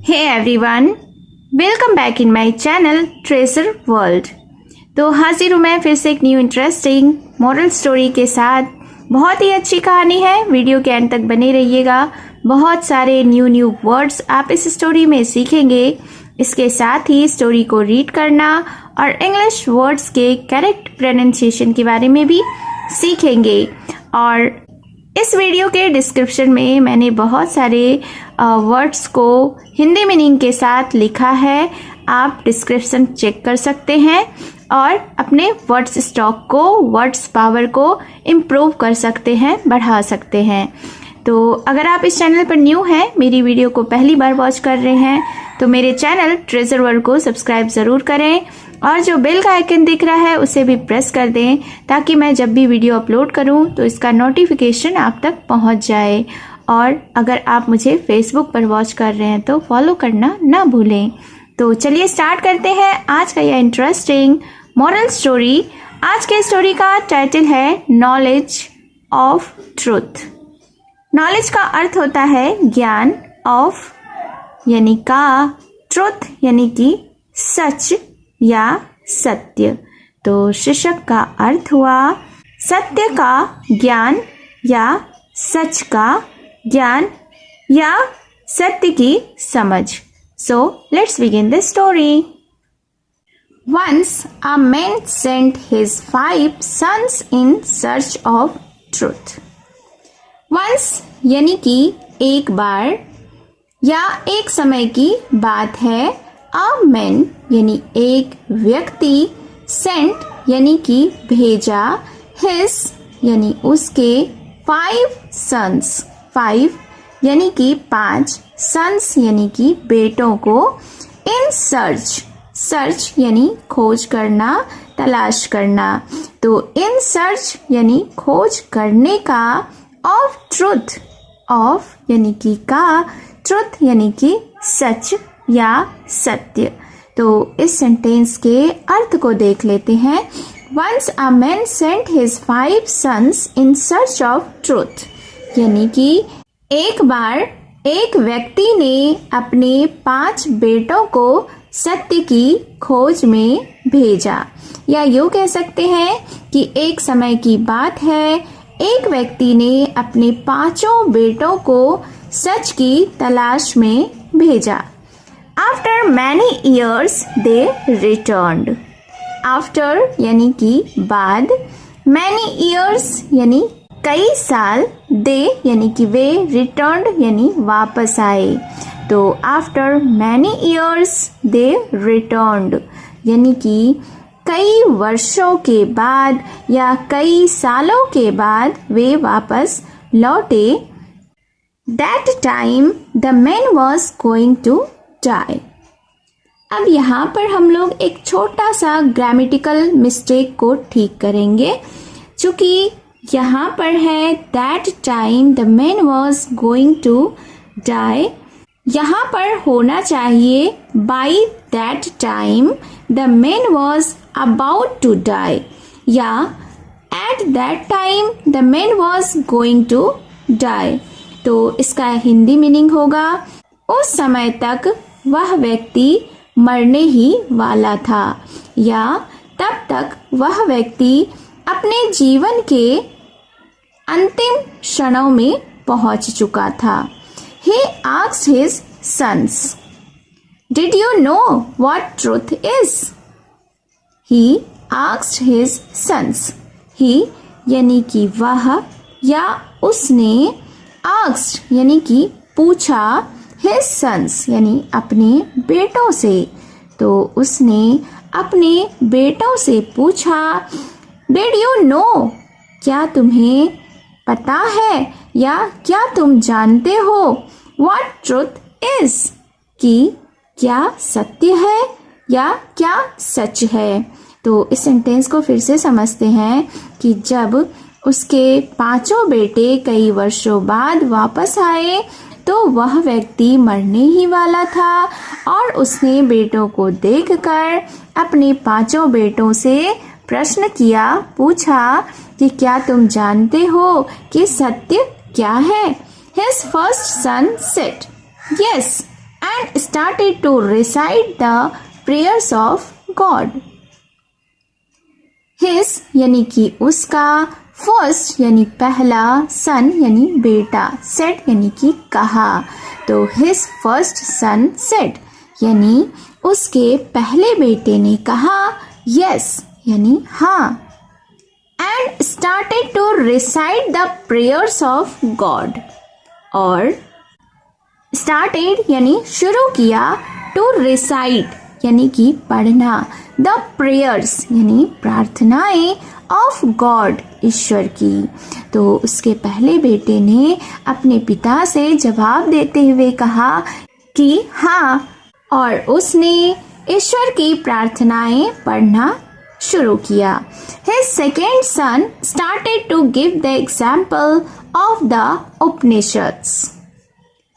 Hey everyone, welcome back in my channel treasure world. तो हाजिर हूँ मैं फिर से एक न्यू इंटरेस्टिंग मॉरल स्टोरी के साथ। बहुत ही अच्छी कहानी है, वीडियो के अंत तक बने रहिएगा। बहुत सारे न्यू वर्ड्स आप इस स्टोरी में सीखेंगे। इसके साथ ही स्टोरी को रीड करना और इंग्लिश वर्ड्स के करेक्ट प्रोनाउंसिएशन के बारे में भी सीखेंगे। और इस वीडियो के डिस्क्रिप्शन में मैंने बहुत सारे वर्ड्स को हिंदी मीनिंग के साथ लिखा है। आप डिस्क्रिप्शन चेक कर सकते हैं और अपने वर्ड्स स्टॉक को, वर्ड्स पावर को इम्प्रूव कर सकते हैं, बढ़ा सकते हैं। तो अगर आप इस चैनल पर न्यू हैं, मेरी वीडियो को पहली बार वॉच कर रहे हैं, तो मेरे चैनल ट्रेजर वर्ल्ड को सब्सक्राइब ज़रूर करें और जो बेल का आइकन दिख रहा है उसे भी प्रेस कर दें ताकि मैं जब भी वीडियो अपलोड करूं तो इसका नोटिफिकेशन आप तक पहुंच जाए। और अगर आप मुझे फेसबुक पर वॉच कर रहे हैं तो फॉलो करना ना भूलें। तो चलिए स्टार्ट करते हैं आज का यह इंटरेस्टिंग मॉरल स्टोरी। आज के स्टोरी का टाइटल है नॉलेज ऑफ ट्रूथ। नॉलेज का अर्थ होता है ज्ञान, ऑफ यानी का, ट्रुथ यानी कि सच या सत्य। तो शीर्षक का अर्थ हुआ सत्य का ज्ञान या सच का ज्ञान या सत्य की समझ। So let's begin the story. Once a man sent his 5 sons in search of truth. Once यानी कि एक बार या एक समय की बात है। A man यानी एक व्यक्ति, sent यानी कि भेजा, his यानी उसके, 5 sons 5 यानी कि 5, sons यानी कि बेटों को, in search यानी खोज करना, तलाश करना। तो in search यानी खोज करने का, of truth, of यानी कि का, truth यानी कि सच या सत्य। तो इस सेंटेंस के अर्थ को देख लेते हैं। Once a man sent his 5 sons in search of truth यानी कि एक बार एक व्यक्ति ने अपने 5 बेटों को सत्य की खोज में भेजा। या यूँ कह सकते हैं कि एक समय की बात है, एक व्यक्ति ने अपने 5 बेटों को सच की तलाश में भेजा। After many years they returned. After यानी कि बाद, many years यानी कई साल, they यानी कि वे, returned यानी वापस आए। तो after many years they returned यानी कि कई वर्षों के बाद या कई सालों के बाद वे वापस लौटे। That time the man was going to die. अब यहाँ पर हम लोग एक छोटा सा ग्रामेटिकल मिस्टेक को ठीक करेंगे। चूँकि यहाँ पर है that time the man was going to die, यहाँ पर होना चाहिए by that time the man was about to die या at that time the man was going to die। तो इसका हिंदी मीनिंग होगा उस समय तक वह व्यक्ति मरने ही वाला था या तब तक वह व्यक्ति अपने जीवन के अंतिम क्षणों में पहुंच चुका था। He asked his sons, Did you know what truth is? He asked his sons. He यानी कि वह या उसने, asked यानी कि पूछा, his sons यानी अपने बेटों से। तो उसने अपने बेटों से पूछा, Did you know? क्या तुम्हें पता है या क्या तुम जानते हो what truth is? कि क्या सत्य है या क्या सच है। तो इस सेंटेंस को फिर से समझते हैं कि जब उसके 5 बेटे कई वर्षों बाद वापस आए तो वह व्यक्ति मरने ही वाला था और उसने बेटों को देखकर अपने 5 बेटों से प्रश्न किया, पूछा कि क्या तुम जानते हो कि सत्य क्या है। His first son said, Yes, and and started to recite the prayers of God. His यानी कि उसका, फर्स्ट यानी पहला, सन यानी बेटा, सेड यानी कि कहा। तो his first son said यानी उसके पहले बेटे ने कहा, yes यानी हाँ, and started to recite the prayers of God, और started यानी शुरू किया, to recite यानी कि पढ़ना, the prayers यानी प्रार्थनाएं of God ईश्वर की। तो उसके पहले बेटे ने अपने पिता से जवाब देते हुए कहा कि हाँ, और उसने ईश्वर की प्रार्थनाएं पढ़ना शुरू किया। His second son started to give the example of the Upanishads.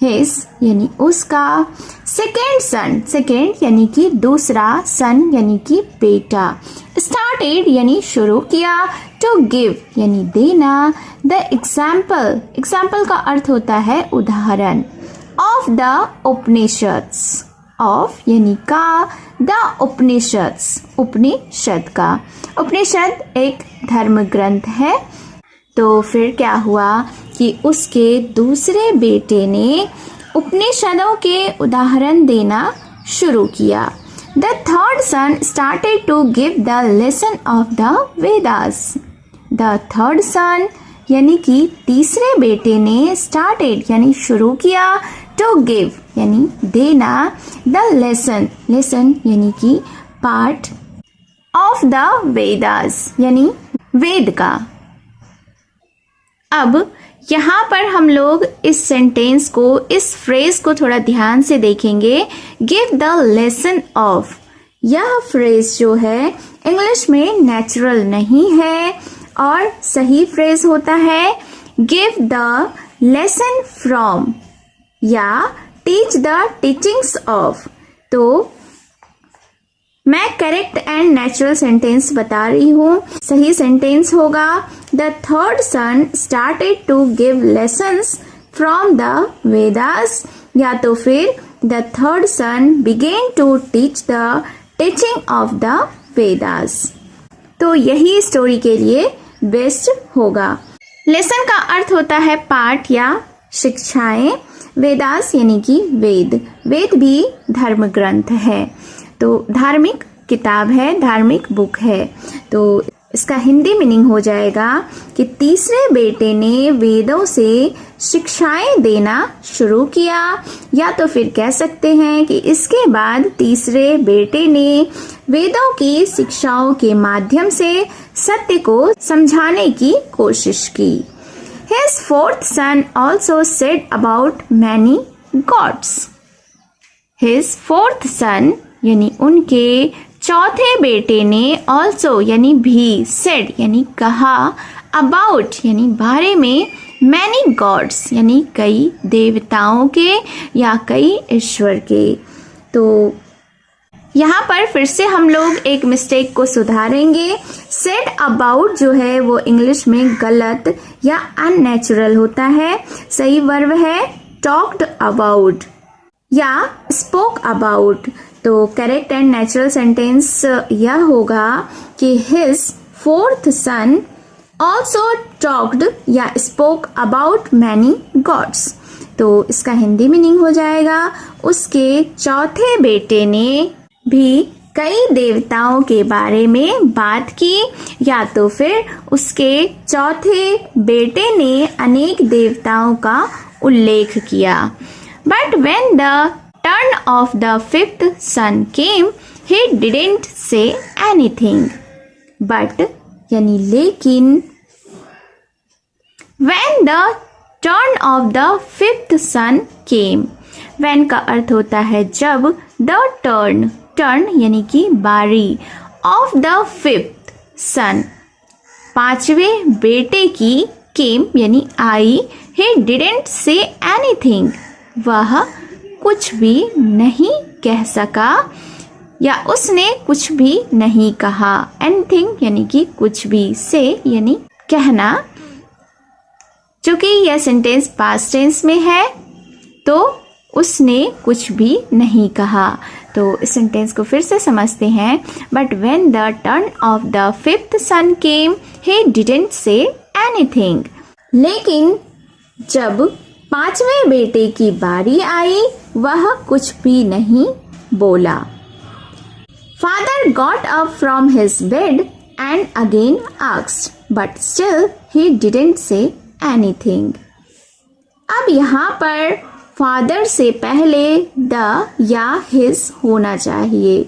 His यानी उसका, सेकेंड सन, सेकेंड यानी कि दूसरा, सन यानी कि बेटा, स्टार्टेड यानी शुरू किया, टू गिव यानी देना, द एग्जाम्पल, एग्जाम्पल का अर्थ होता है उदाहरण, ऑफ द उपनिषद्स, ऑफ यानी का, द उपनिषद्स उपनिषद का। उपनिषद एक धर्म ग्रंथ है। तो फिर क्या हुआ कि उसके दूसरे बेटे ने उपनिषदों के उदाहरण देना शुरू किया। The third son started to give the lesson of the Vedas. The third son यानी कि तीसरे बेटे ने स्टार्टेड यानी शुरू किया, टू गिव यानी देना, द लेसन, लेसन यानी कि पाठ, ऑफ द वेदास यानी वेद का। अब यहाँ पर हम लोग इस सेंटेंस को, इस फ्रेज को थोड़ा ध्यान से देखेंगे। गिव द लेसन ऑफ, यह फ्रेज जो है इंग्लिश में नेचुरल नहीं है और सही फ्रेज होता है गिव द लेसन फ्रॉम या टीच द टीचिंग्स ऑफ। तो मैं करेक्ट एंड नेचुरल सेंटेंस बता रही हूँ। सही सेंटेंस होगा the third son started to give lessons from the Vedas, या तो फिर the third son began to teach the teaching of the Vedas. तो यही स्टोरी के लिए बेस्ट होगा। लेसन का अर्थ होता है पाठ या शिक्षाएं। वेदास यानी कि वेद, वेद भी धर्म ग्रंथ है, तो धार्मिक किताब है, धार्मिक बुक है। तो इसका हिंदी मीनिंग हो जाएगा कि तीसरे बेटे ने वेदों से शिक्षाएं देना शुरू किया, या तो फिर कह सकते हैं कि इसके बाद तीसरे बेटे ने वेदों की शिक्षाओं के माध्यम से सत्य को समझाने की कोशिश की। His fourth son also said about many gods. His fourth son यानी उनके चौथे बेटे ने also यानी भी, said यानी कहा, about यानी बारे में, many gods यानी कई देवताओं के या कई ईश्वर के। तो यहाँ पर फिर से हम लोग एक मिस्टेक को सुधारेंगे। सेड अबाउट जो है वो इंग्लिश में गलत या अननेचुरल होता है। सही वर्ब है टॉक्ड अबाउट या स्पोक अबाउट। तो करेक्ट एंड नेचुरल सेंटेंस यह होगा कि हिज फोर्थ सन ऑल्सो टॉक्ड या स्पोक अबाउट मैनी गॉड्स। तो इसका हिंदी मीनिंग हो जाएगा उसके चौथे बेटे ने भी कई देवताओं के बारे में बात की, या तो फिर उसके चौथे बेटे ने अनेक देवताओं का उल्लेख किया। But when the turn of the fifth son came he didn't say anything. But यानी लेकिन, when the turn of the fifth son came, when का अर्थ होता है जब, द टर्न, टर्न यानी कि बारी, ऑफ द फिफ्थ सन पांचवें बेटे की, केम यानी आई, ही डिडंट से एनीथिंग वह कुछ भी नहीं कह सका या उसने कुछ भी नहीं कहा। एनीथिंग यानी कि कुछ भी, से यानी कहना। चूंकि यह सेंटेंस पास्ट टेंस में है तो उसने कुछ भी नहीं कहा। तो इस सेंटेंस को फिर से समझते हैं। But when the turn of the fifth son came he didn't say anything. लेकिन जब पांचवें बेटे की बारी आई वह कुछ भी नहीं बोला। Father got up from his bed and again asked, but still he didn't say anything. अब यहाँ पर फादर से पहले द या हिज होना चाहिए,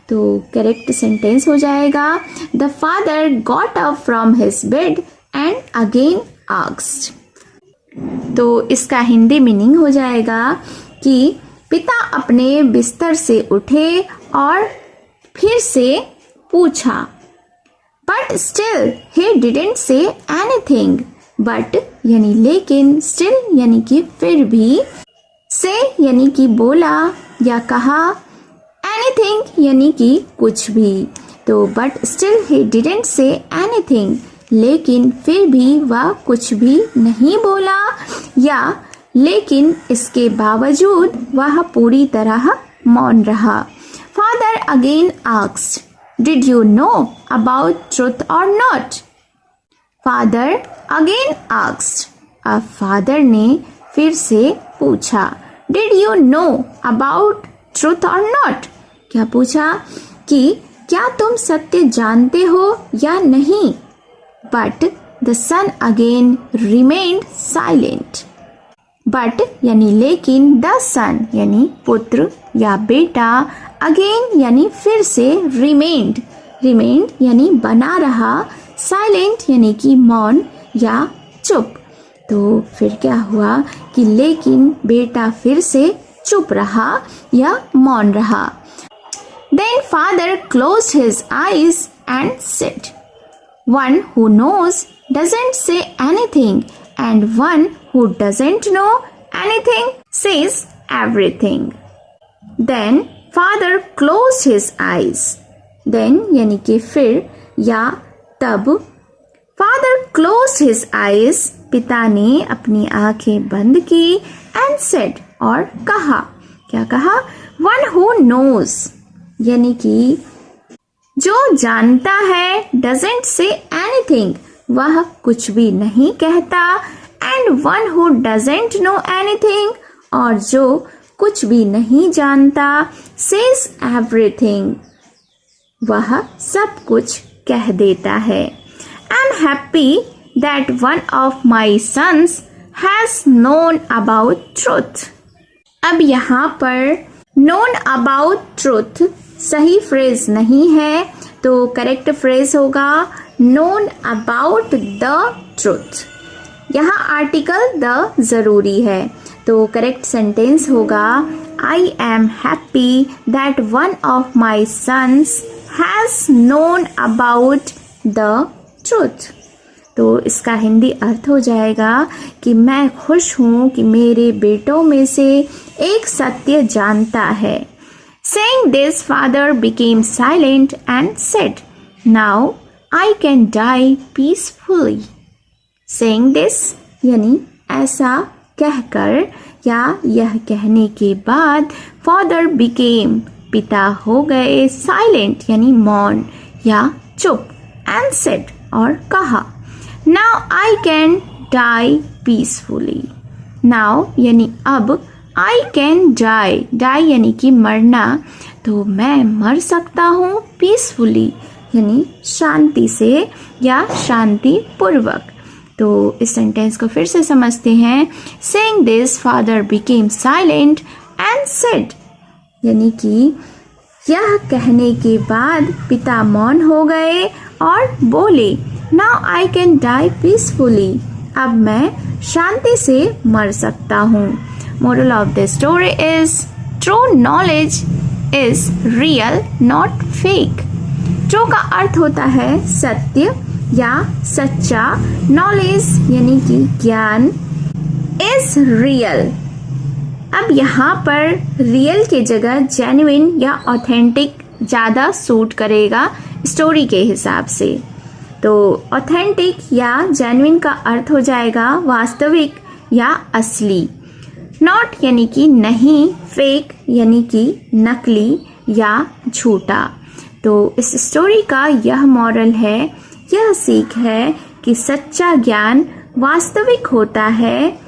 तो करेक्ट सेंटेंस हो जाएगा the father got up from his bed and again asked. तो इसका हिंदी मीनिंग हो जाएगा कि पिता अपने बिस्तर से उठे और फिर से पूछा। But still he didn't say anything. But यानी लेकिन, स्टिल यानी कि फिर भी, से यानी कि बोला या कहा, एनीथिंग यानी कि कुछ भी। तो but still he didn't say anything, लेकिन फिर भी वह कुछ भी नहीं बोला, या लेकिन इसके बावजूद वह पूरी तरह मौन रहा। Father again asked, did you know about truth और नॉट? फादर अगेन आस्क्ड, अब फादर ने फिर से पूछा। Did you know about truth और नॉट? क्या पूछा कि क्या तुम सत्य जानते हो या नहीं? But the son again remained silent. But यानी लेकिन, द सन यानी पुत्र या बेटा, अगेन यानी फिर से, रिमेन्ड यानी बना रहा, साइलेंट यानी कि मौन या चुप। तो फिर क्या हुआ कि लेकिन बेटा फिर से चुप रहा या मौन रहा। Then father closed his eyes and said, one who knows doesn't say anything, and one who doesn't know anything says everything. Then father closed his eyes. Then यानी कि फिर या तब, father closed his eyes, पिता ने अपनी आंखें बंद की, and said और कहा। क्या कहा? one who knows यानी कि जो जानता है, doesn't say anything वह कुछ भी नहीं कहता, and one who doesn't know anything और जो कुछ भी नहीं जानता, says everything वह सब कुछ कह देता है। I'm happy that one of my sons has known about truth. अब यहाँ पर known about truth सही फ्रेज नहीं है, तो करेक्ट फ्रेज होगा known about the truth। यहाँ आर्टिकल द जरूरी है, तो करेक्ट सेंटेंस होगा I am happy that one of my sons has known about the truth। तो इसका हिंदी अर्थ हो जाएगा कि मैं खुश हूँ कि मेरे बेटों में से एक सत्य जानता है। Saying this, father became silent and said, now I can die peacefully. Saying this यानी ऐसा कहकर या यह कहने के बाद, father became पिता हो गए, silent यानी मौन या चुप, and said और कहा, now I can die peacefully. now यानी अब, I can die यानी कि मरना, तो मैं मर सकता हूँ, peacefully यानी शांति से या शांति पूर्वक। तो इस सेंटेंस को फिर से समझते हैं। Saying this, father became silent and said यानी कि यह कहने के बाद पिता मौन हो गए और बोले, Now I can die peacefully. अब मैं शांति से मर सकता हूँ। Moral of the story is, true knowledge is real, not fake. True का अर्थ होता है सत्य या सच्चा, knowledge यानी कि ज्ञान, is real। अब यहाँ पर रियल के जगह जेन्युइन या ऑथेंटिक ज़्यादा सूट करेगा स्टोरी के हिसाब से। तो ऑथेंटिक या जेन्युइन का अर्थ हो जाएगा वास्तविक या असली। नॉट यानी कि नहीं, फेक यानी कि नकली या झूठा। तो इस स्टोरी का यह मॉरल है, यह सीख है कि सच्चा ज्ञान वास्तविक होता है,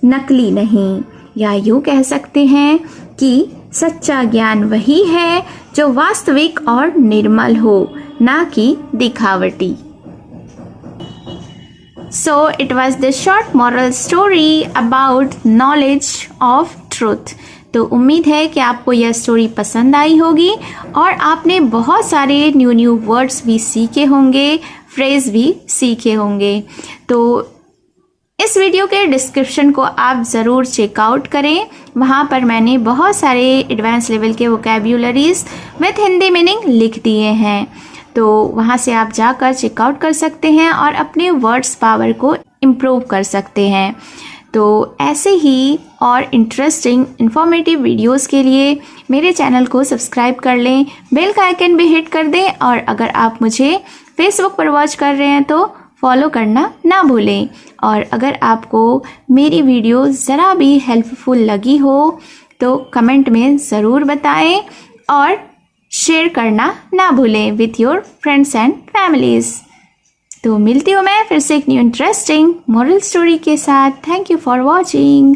नकली नहीं। या यूँ कह सकते हैं कि सच्चा ज्ञान वही है जो वास्तविक और निर्मल हो, ना कि दिखावटी। So it was the short moral story about knowledge of truth। तो उम्मीद है कि आपको यह स्टोरी पसंद आई होगी और आपने बहुत सारे न्यू वर्ड्स भी सीखे होंगे, फ्रेज भी सीखे होंगे। तो इस वीडियो के डिस्क्रिप्शन को आप ज़रूर चेकआउट करें, वहाँ पर मैंने बहुत सारे एडवांस लेवल के वोकैब्युलरीज विथ हिंदी मीनिंग लिख दिए हैं। तो वहाँ से आप जाकर चेकआउट कर सकते हैं और अपने वर्ड्स पावर को इम्प्रूव कर सकते हैं। तो ऐसे ही और इंटरेस्टिंग इन्फॉर्मेटिव वीडियोस के लिए मेरे चैनल को सब्सक्राइब कर लें, बेल का आइकन भी हिट कर दें और अगर आप मुझे फेसबुक पर वॉच कर रहे हैं तो फॉलो करना ना भूलें। और अगर आपको मेरी वीडियो ज़रा भी हेल्पफुल लगी हो तो कमेंट में ज़रूर बताएं और शेयर करना ना भूलें with your friends and families. तो मिलती हूँ मैं फिर से एक न्यू इंटरेस्टिंग मॉरल स्टोरी के साथ। Thank you for watching.